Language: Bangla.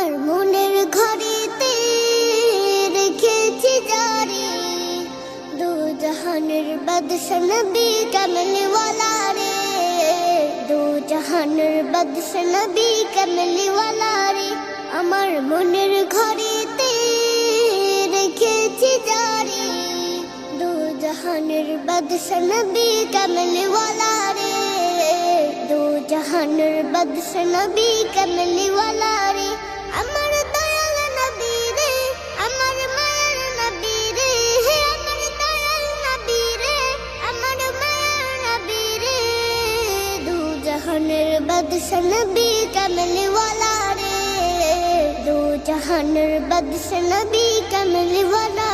আমার মনের ঘরেতে রেখেছি জারি দু জাহানের বাদশা নবী কামলি ওয়ালা রে দু জাহানের বাদশা নবী কামলি ওয়ালা রে আমার মনের ঘরেতে রেখেছি জারি দু জাহানের বাদশা নবী কামলি ওয়ালা রে দু জাহানের বাদশা নবী কামলি ওয়ালা রে আমার দয়াল নবী রে আমার মায়ার নবী রে আমার দয়াল নবী রে আমার মায়ার নবী রে দু জাহানের বাদশা নবী কামলি ওয়ালা রে দু জাহানের বাদশা নবী কামলি ওয়ালা